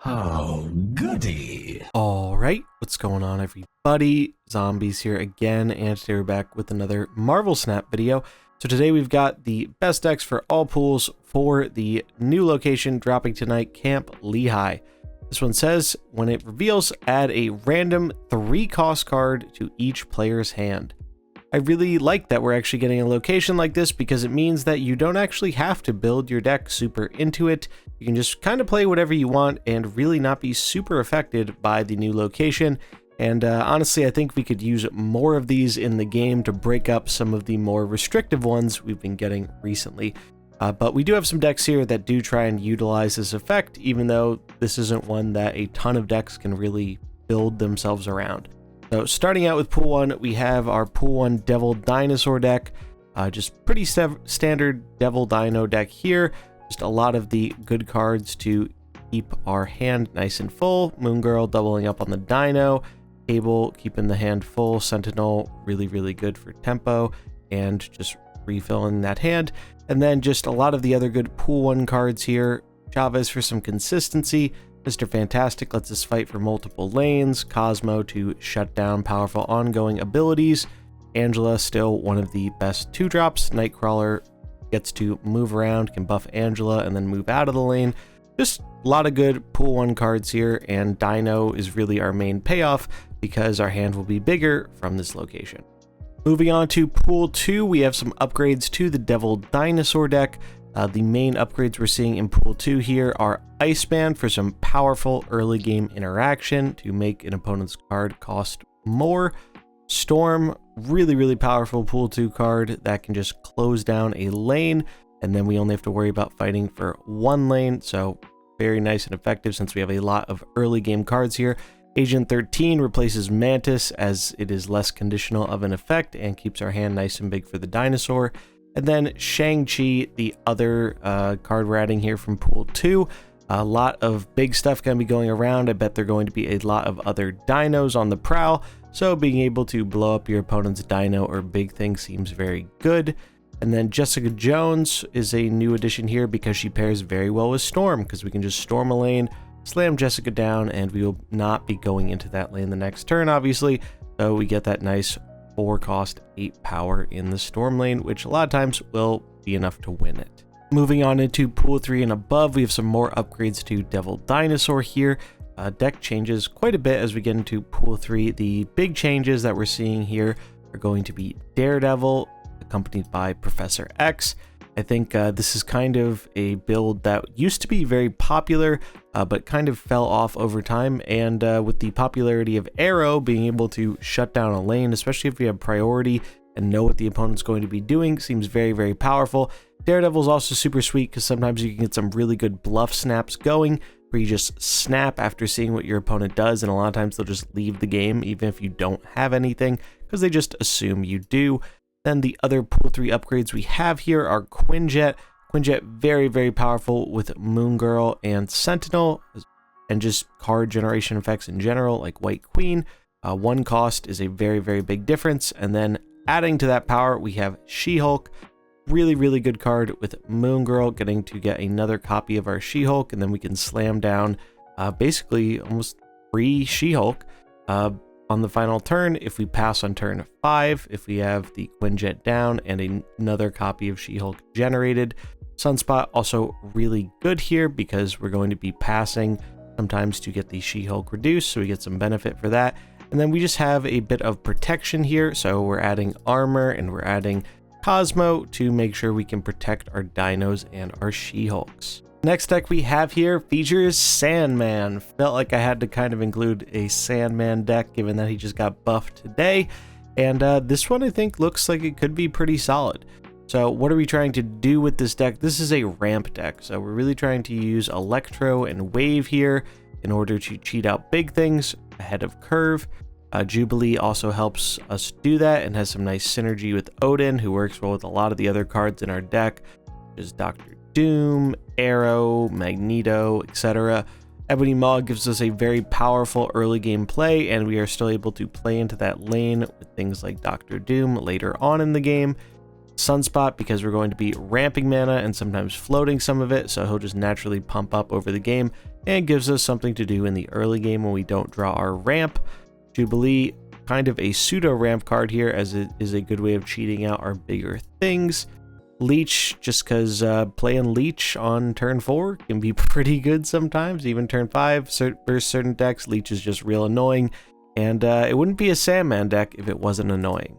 Oh, goody. Alright, what's going on everybody? Zombies here again, and today we're back with another Marvel Snap video. So today we've got the best decks for all pools for the new location dropping tonight, Camp Lehigh. This one says, when it reveals, add a random 3-cost card to each player's hand. I really like that we're actually getting a location like this because it means that you don't actually have to build your deck super into it. You can just kind of play whatever you want and really not be super affected by the new location. And honestly, I think we could use more of these in the game to break up some of the more restrictive ones we've been getting recently. But we do have some decks here that do try and utilize this effect, even though this isn't one that a ton of decks can really build themselves around. So starting out with Pool 1, we have our Pool 1 Devil Dinosaur deck. Just pretty standard Devil Dino deck here. Just a lot of the good cards to keep our hand nice and full. Moon Girl doubling up on the Dino. Cable keeping the hand full. Sentinel really good for tempo and just refilling that hand. And then just a lot of the other good Pool 1 cards here. Chavez for some consistency. Mr. Fantastic lets us fight for multiple lanes. Cosmo to shut down powerful ongoing abilities. Angela still one of the best 2-drops. Nightcrawler gets to move around, can buff Angela and then move out of the lane. Just a lot of good Pool 1 cards here, and Dino is really our main payoff because our hand will be bigger from this location. Moving on to Pool 2, we have some upgrades to the Devil Dinosaur deck. The main upgrades we're seeing in Pool 2 here are Iceman for some powerful early game interaction to make an opponent's card cost more. Storm, really powerful Pool 2 card that can just close down a lane, and then we only have to worry about fighting for one lane, so very nice and effective since we have a lot of early game cards here. Agent 13 replaces Mantis as it is less conditional of an effect and keeps our hand nice and big for the dinosaur. And then Shang-Chi, the other card we're adding here from Pool 2. A lot of big stuff going to be going around. I bet there are going to be a lot of other dinos on the prowl, so being able to blow up your opponent's dino or big thing seems very good. And then Jessica Jones is a new addition here because she pairs very well with Storm, because we can just storm a lane, slam Jessica down, and we will not be going into that lane the next turn, obviously. So we get that nice 4-cost 8 power in the Storm lane, which a lot of times will be enough to win it. Moving on into Pool 3 and above, we have some more upgrades to Devil Dinosaur here. Deck changes quite a bit as we get into Pool 3. The big changes that we're seeing here are going to be Daredevil, accompanied by Professor X. I think this is kind of a build that used to be very popular, but kind of fell off over time. And with the popularity of Arrow being able to shut down a lane, especially if we have priority and know what the opponent's going to be doing, seems very powerful. Daredevil is also super sweet because sometimes you can get some really good bluff snaps going where you just snap after seeing what your opponent does, and a lot of times they'll just leave the game even if you don't have anything because they just assume you do. Then the other Pool 3 upgrades we have here are Quinjet. Quinjet very powerful with Moon Girl and Sentinel, and just card generation effects in general like White Queen. 1 cost is a very big difference. And then adding to that power, we have She-Hulk. Really good card with Moon Girl getting to get another copy of our She-Hulk, and then we can slam down basically almost free She-Hulk on the final turn if we pass on turn 5, if we have the Quinjet down and another copy of She-Hulk generated. Sunspot also really good here because we're going to be passing sometimes to get the She-Hulk reduced, so we get some benefit for that. And then we just have a bit of protection here, so we're adding armor and we're adding Cosmo to make sure we can protect our dinos and our She-Hulks. Next deck we have here features Sandman. Felt like I had to kind of include a Sandman deck given that he just got buffed today. And this one I think looks like it could be pretty solid. So what are we trying to do with this deck? This is a ramp deck. So we're really trying to use Electro and Wave here in order to cheat out big things ahead of curve. Jubilee also helps us do that and has some nice synergy with Odin, who works well with a lot of the other cards in our deck, such as Dr. Doom, Arrow, Magneto, etc. Ebony Maw gives us a very powerful early game play, and we are still able to play into that lane with things like Dr. Doom later on in the game. Sunspot because we're going to be ramping mana and sometimes floating some of it, so he'll just naturally pump up over the game and gives us something to do in the early game when we don't draw our ramp. Jubilee, kind of a pseudo ramp card here, as it is a good way of cheating out our bigger things. Leech, just because playing Leech on turn 4 can be pretty good sometimes, even turn 5 versus certain decks. Leech is just real annoying, and it wouldn't be a Sandman deck if it wasn't annoying.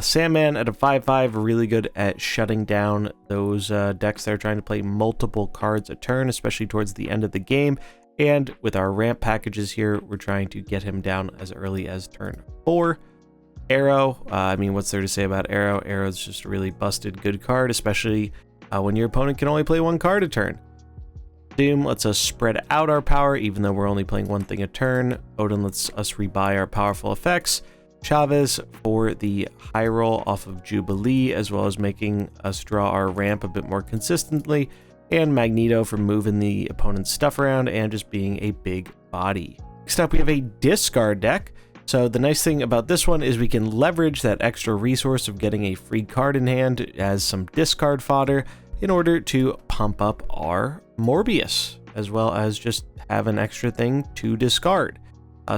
Sandman at a 5/5 really good at shutting down those decks that are trying to play multiple cards a turn, especially towards the end of the game. And with our ramp packages here, we're trying to get him down as early as turn 4. Arrow, I mean, what's there to say about Arrow? Arrow's just a really busted good card, especially when your opponent can only play one card a turn. Doom lets us spread out our power, even though we're only playing one thing a turn. Odin lets us rebuy our powerful effects. Chavez for the high roll off of Jubilee, as well as making us draw our ramp a bit more consistently. And Magneto for moving the opponent's stuff around and just being a big body. Next up, we have a discard deck. So the nice thing about this one is we can leverage that extra resource of getting a free card in hand as some discard fodder in order to pump up our Morbius, as well as just have an extra thing to discard.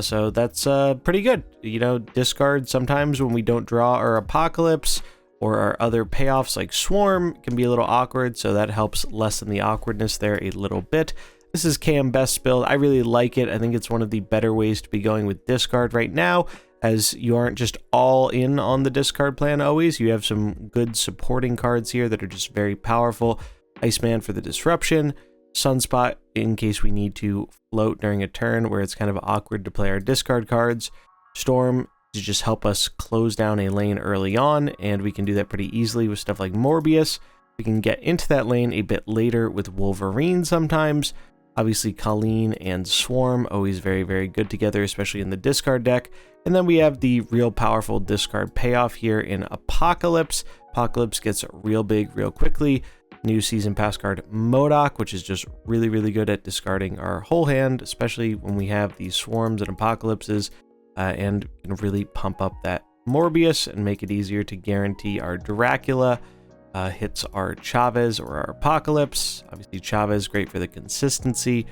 So that's pretty good. You know, discard sometimes when we don't draw our Apocalypse or our other payoffs like Swarm can be a little awkward, so that helps lessen the awkwardness there a little bit. This is Cam Best's build. I really like it. I think it's one of the better ways to be going with discard right now, as you aren't just all in on the discard plan always. You have some good supporting cards here that are just very powerful. Iceman for the disruption. Sunspot in case we need to float during a turn where it's kind of awkward to play our discard cards. Storm to just help us close down a lane early on, and we can do that pretty easily with stuff like Morbius. We can get into that lane a bit later with Wolverine sometimes. Obviously, Colleen and Swarm, always very, very good together, especially in the discard deck. And then we have the real powerful discard payoff here in Apocalypse. Apocalypse gets real big real quickly. New season pass card MODOK, which is just really, really good at discarding our whole hand, especially when we have these Swarms and Apocalypses, and can really pump up that Morbius and make it easier to guarantee our Dracula hits our Chavez or our Apocalypse. Obviously, Chavez great for the consistency,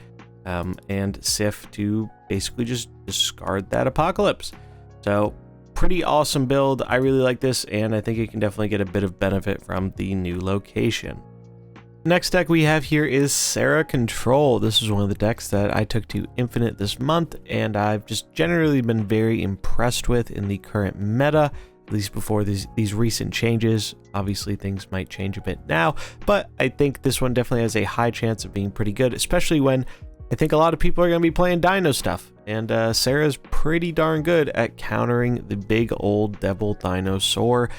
and Sif to basically just discard that Apocalypse. So pretty awesome build. I really like this, and I think it can definitely get a bit of benefit from the new location. Next deck we have here is Sarah Control. This is one of the decks that I took to Infinite this month, and I've just generally been very impressed with in the current meta, at least before these recent changes. Obviously things might change a bit now, but I think this one definitely has a high chance of being pretty good, especially when I think a lot of people are going to be playing Dino stuff, and Sarah's pretty darn good at countering the big old devil dinosaur,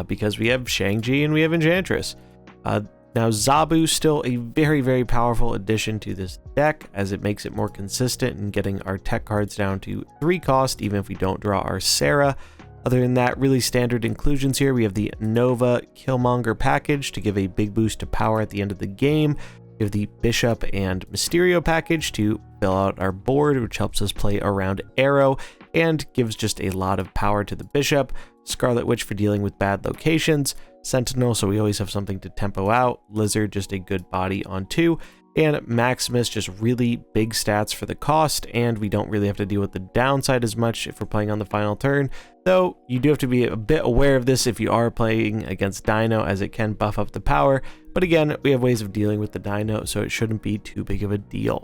because we have Shang-Chi and we have Enchantress. Now, Zabu's still a very, very powerful addition to this deck, as it makes it more consistent in getting our tech cards down to 3 cost, even if we don't draw our Sarah. Other than that, really standard inclusions here. We have the Nova Killmonger package to give a big boost to power at the end of the game. We have the Bishop and Mysterio package to fill out our board, which helps us play around Arrow and gives just a lot of power to the Bishop. Scarlet Witch for dealing with bad locations. Sentinel, so we always have something to tempo out. Lizard, just a good body on 2. And Maximus, just really big stats for the cost, and we don't really have to deal with the downside as much if we're playing on the final turn. Though, you do have to be a bit aware of this if you are playing against Dino, as it can buff up the power. But again, we have ways of dealing with the Dino, so it shouldn't be too big of a deal.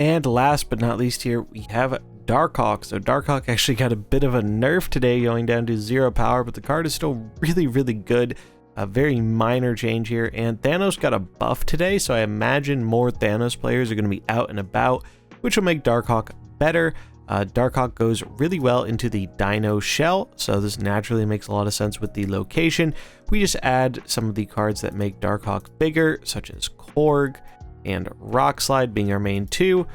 And last but not least here, we have Darkhawk. So Darkhawk actually got a bit of a nerf today, going down to 0 power, but the card is still really, really good. A very minor change here, and Thanos got a buff today, so I imagine more Thanos players are going to be out and about, which will make Darkhawk better. Darkhawk goes really well into the Dino Shell, so this naturally makes a lot of sense with the location. We just add some of the cards that make Darkhawk bigger, such as Korg and Rockslide being our main 2.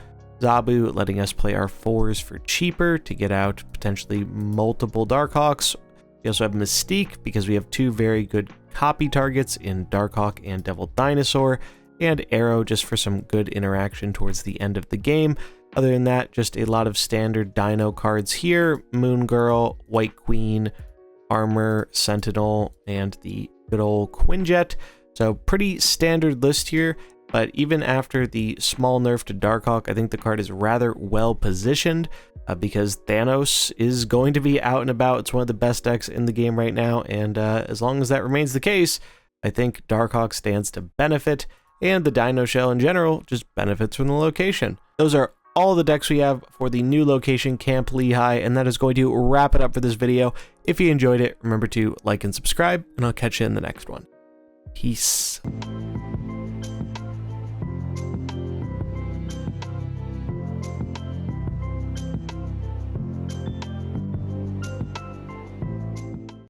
Zabu letting us play our 4s for cheaper to get out potentially multiple Darkhawks. We also have Mystique because we have 2 very good copy targets in Darkhawk and Devil Dinosaur, and Arrow just for some good interaction towards the end of the game. Other than that, just a lot of standard Dino cards here. Moon Girl, White Queen, Armor, Sentinel, and the good old Quinjet. So pretty standard list here, but even after the small nerf to Darkhawk, I think the card is rather well positioned because Thanos is going to be out and about. It's one of the best decks in the game right now, and as long as that remains the case, I think Darkhawk stands to benefit, and the Dino Shell in general just benefits from the location. Those are all the decks we have for the new location, Camp Lehigh, and that is going to wrap it up for this video. If you enjoyed it, remember to like and subscribe, and I'll catch you in the next one. Peace.